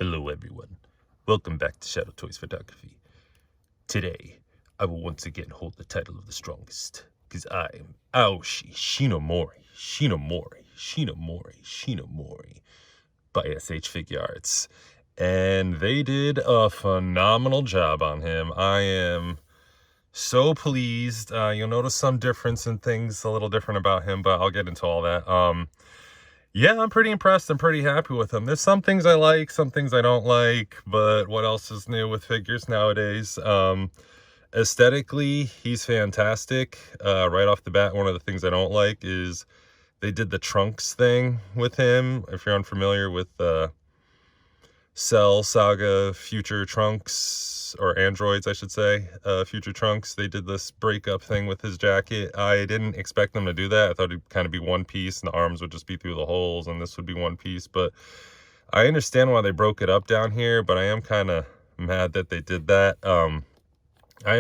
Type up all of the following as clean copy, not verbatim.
Hello everyone, welcome back to Shadowtoys Photography. Today, I will once again hold the title of the strongest, because I am Aoshi Shinomori by S.H.Figuarts. And they did a phenomenal job on him. I am so pleased. You'll notice some difference in things, a little different about him, but I'll get into all that. Yeah, I'm pretty impressed. I'm pretty happy with him. There's some things I like, some things I don't like, but what else is new with figures nowadays? Aesthetically, he's fantastic. Right off the bat, one of the things I don't like is they did the trunks thing with him. If you're unfamiliar with Cell Saga Future Trunks, or Androids I should say, Future Trunks, they did this breakup thing with his jacket. I didn't expect them to do that. I thought it'd kind of be one piece and the arms would just be through the holes and this would be one piece, but I understand why they broke it up down here, but I am kind of mad that they did that. I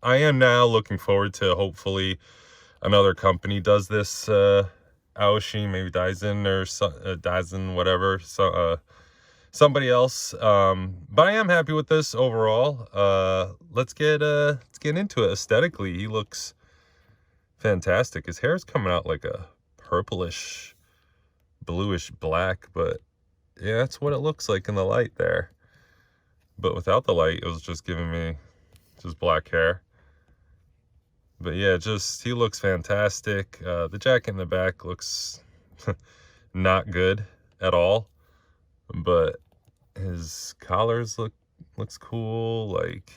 am now looking forward to hopefully another company does this, Aoshi, maybe Daisen or Daisen, whatever, so somebody else, but I am happy with this overall. Let's get into it. Aesthetically, he looks fantastic. His hair is coming out like a purplish bluish black, but yeah, that's what it looks like in the light there, but without the light it was just giving me just black hair. But yeah, he looks fantastic. The jacket in the back looks not good at all, but his collars looks cool. Like,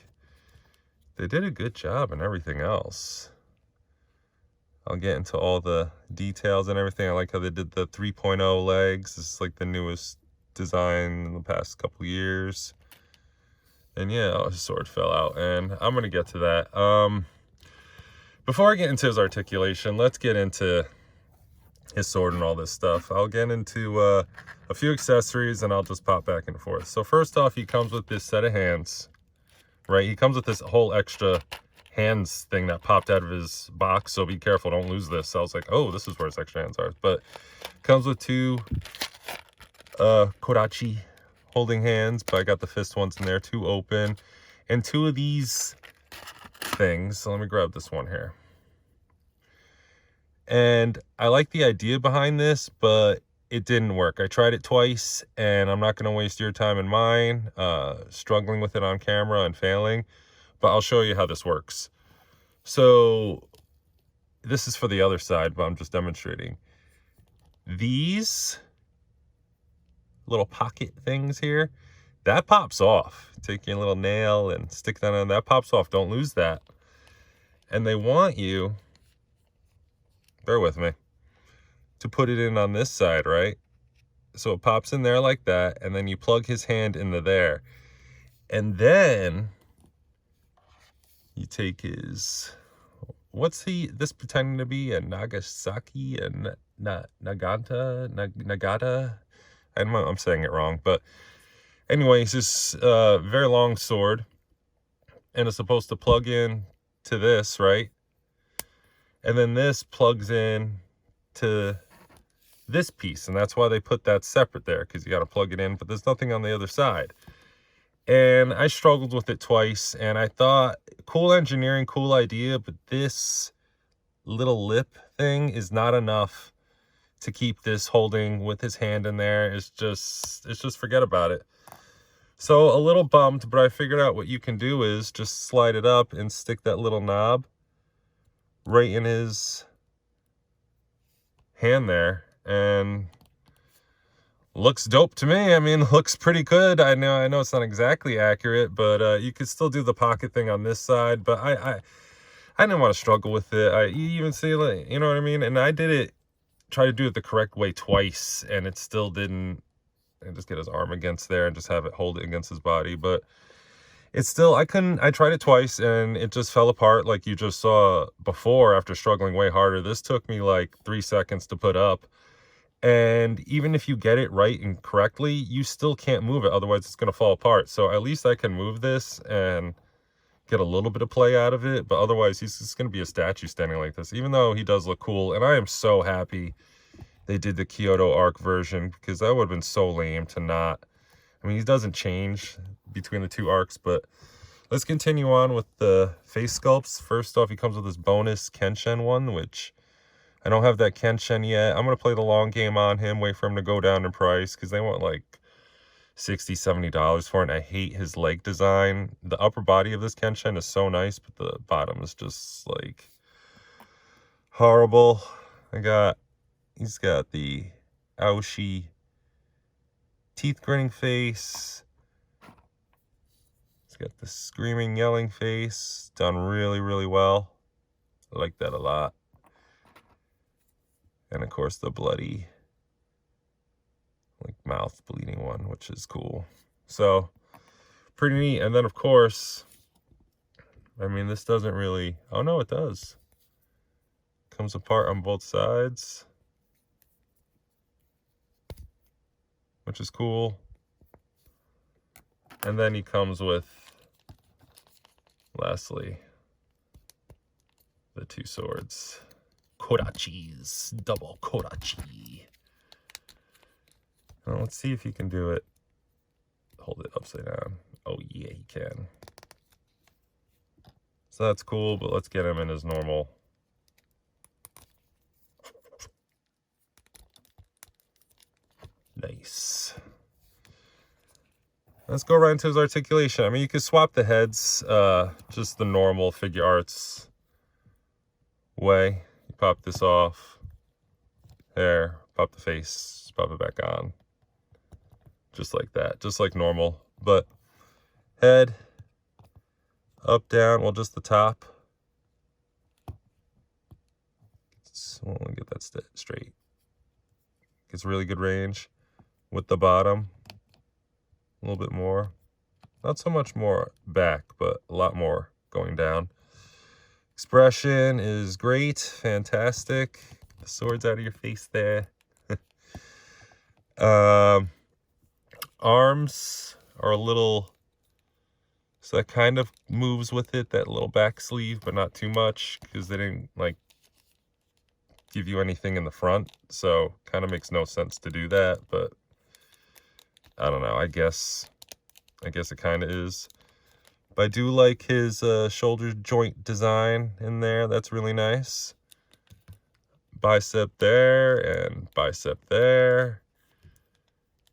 they did a good job and everything else. I'll get into all the details and everything. I like how they did the 3.0 legs. This is like the newest design in the past couple years. And yeah, his sword fell out, and I'm gonna get to that. Before I get into his articulation, let's get into his sword and all this stuff. I'll get into a few accessories and I'll just pop back and forth. So first off, he comes with this set of hands, right? He comes with this whole extra hands thing that popped out of his box, so be careful, don't lose this. I was like, oh, this is where his extra hands are. But comes with two kodachi holding hands, but I got the fist ones in there, two open, and two of these things. So let me grab this one here. And I like the idea behind this, but it didn't work. I tried it twice, and I'm not going to waste your time and mine struggling with it on camera and failing, but I'll show you how this works. So this is for the other side, but I'm just demonstrating. These little pocket things here, that pops off. Take your little nail and stick that on, that pops off. Don't lose that. And they want you, bear with me, to put it in on this side, right? So it pops in there like that, and then you plug his hand into there. And then you take his, what's this pretending to be? A Nagasaki? A Nagata? I'm saying it wrong, but anyway, it's this very long sword, and it's supposed to plug in to this, right? And then this plugs in to this piece, and that's why they put that separate there, because you got to plug it in, but there's nothing on the other side. And I struggled with it twice, and I thought, cool engineering, cool idea, but this little lip thing is not enough to keep this holding with his hand in there. It's just forget about it. So a little bummed, but I figured out what you can do is just slide it up and stick that little knob right in his hand there, and looks dope to me. I mean, looks pretty good. I know it's not exactly accurate, but you could still do the pocket thing on this side, but I didn't want to struggle with it. You even see, like, you know what I mean? And I try to do it the correct way twice, and it still didn't. And just get his arm against there and just have it hold it against his body, but it's still, I tried it twice and it just fell apart like you just saw before after struggling way harder. This took me like 3 seconds to put up, and even if you get it right and correctly, you still can't move it, otherwise it's going to fall apart. So at least I can move this and get a little bit of play out of it, but otherwise he's just going to be a statue standing like this, even though he does look cool. And I am so happy they did the Kyoto Arc version, because that would have been so lame to not I mean, he doesn't change between the two arcs, but let's continue on with the face sculpts. First off, he comes with this bonus Kenshin one, which I don't have that Kenshin yet. I'm going to play the long game on him, wait for him to go down in price, because they want like $60, $70 for it, and I hate his leg design. The upper body of this Kenshin is so nice, but the bottom is just like horrible. He's got the Aoshi teeth grinning face. He's got the screaming, yelling face. Done really, really well. I like that a lot. And of course the bloody, like, mouth bleeding one, which is cool. So pretty neat. And then of course, I mean, this doesn't really, oh no, it does. Comes apart on both sides, which is cool. And then he comes with, lastly, the two swords. Korachis, double Korachi. Now let's see if he can do it. Hold it upside down. Oh yeah, he can. So that's cool, but let's get him in his normal. Nice. Let's go right into his articulation. I mean, you could swap the heads, just the normal Figuarts way. You pop this off. There. Pop the face. Pop it back on. Just like that. Just like normal. But head, up, down, well, just the top. We'll get that straight. Gets really good range with the bottom. A little bit more. Not so much more back, but a lot more going down. Expression is great. Fantastic. The sword's out of your face there. Arms are a little, so that kind of moves with it, that little back sleeve, but not too much, because they didn't like give you anything in the front, so kind of makes no sense to do that. But I don't know, I guess it kind of is. But I do like his shoulder joint design in there. That's really nice. Bicep there and bicep there.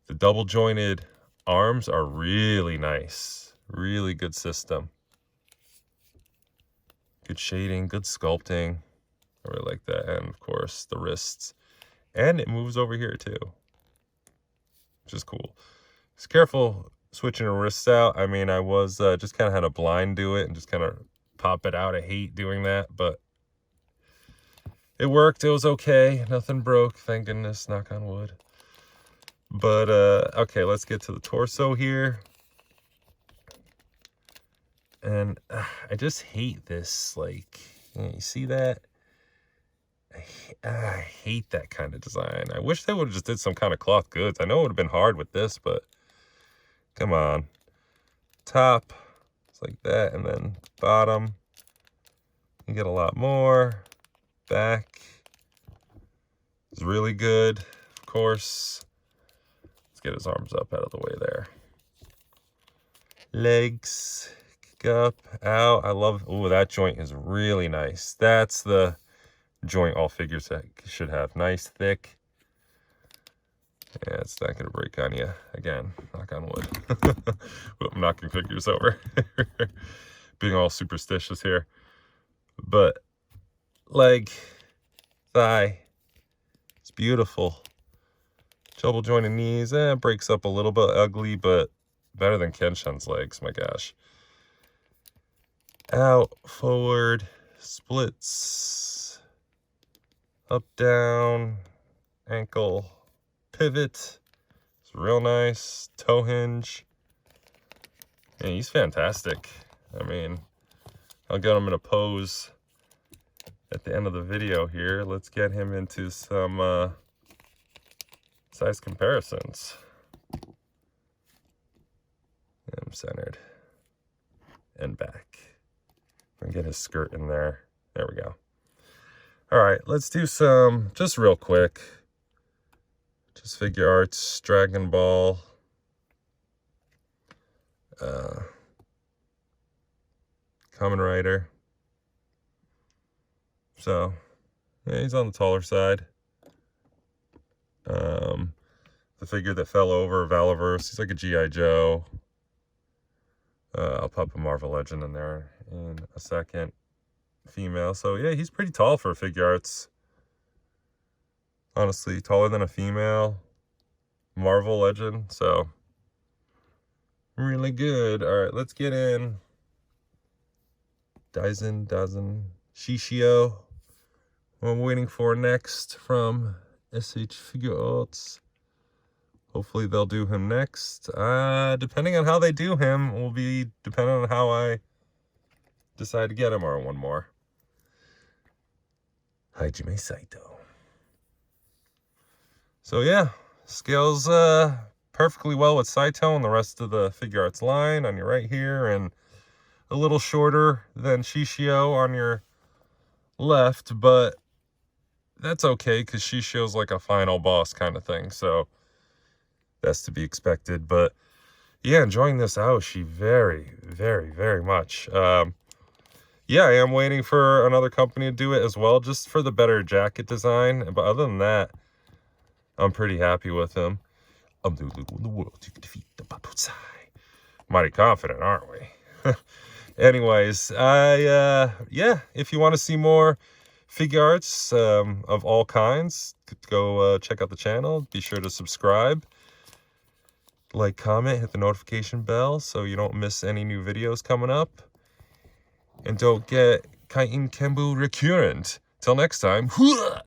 The double jointed arms are really nice. Really good system. Good shading, good sculpting. I really like that. And of course the wrists. And it moves over here too, which is cool. Just careful switching the wrists out. I mean, I was just kind of had a blind do it and just kind of pop it out. I hate doing that, but it worked. It was okay. Nothing broke. Thank goodness. Knock on wood. But, okay, let's get to the torso here. And I just hate this, like, you see that? I hate that kind of design. I wish they would have just did some kind of cloth goods. I know it would have been hard with this, but come on. Top, it's like that, and then bottom. You get a lot more. Back is really good, of course. Let's get his arms up out of the way there. Legs, kick up, out. I love, oh, that joint is really nice. That's the joint all figures should have. Nice, thick. Yeah, it's not gonna break on you again. Knock on wood. I'm knocking figures over. Being all superstitious here. But leg, thigh, it's beautiful. Double jointed knees, breaks up a little bit, ugly, but better than Kenshin's legs, my gosh. Out, forward, splits, up, down, ankle, pivot. It's real nice. Toe hinge. And he's fantastic. I mean, I'll get him in a pose at the end of the video here. Let's get him into some size comparisons. I'm centered. And back. And get his skirt in there. There we go. All right, let's do some, just real quick. Just Figuarts, Dragon Ball. Kamen Rider. So, yeah, he's on the taller side. The figure that fell over, Valiverse, he's like a G.I. Joe. I'll pop a Marvel Legend in there in a second. Female. So, yeah, he's pretty tall for Figuarts. Honestly, taller than a female. Marvel Legend, so really good. All right, let's get in Daisen Shishio. What I'm waiting for next from S.H.Figuarts. Hopefully they'll do him next. Depending on how they do him will be depending on how I decide to get him, or one more. Hajime Saito. So yeah, scales perfectly well with Saito and the rest of the Figuarts line on your right here, and a little shorter than Shishio on your left, but that's okay because Shishio's like a final boss kind of thing, so that's to be expected. But yeah, enjoying this Aoshi very, very, very much. Yeah, I am waiting for another company to do it as well, just for the better jacket design. But other than that, I'm pretty happy with him. I'm the little in the world. You can defeat the Babutsai. Mighty confident, aren't we? Anyways, yeah, if you want to see more Figuarts of all kinds, go check out the channel. Be sure to subscribe, like, comment, hit the notification bell so you don't miss any new videos coming up. And don't get Kaiten Kenbu recurrent. Till next time.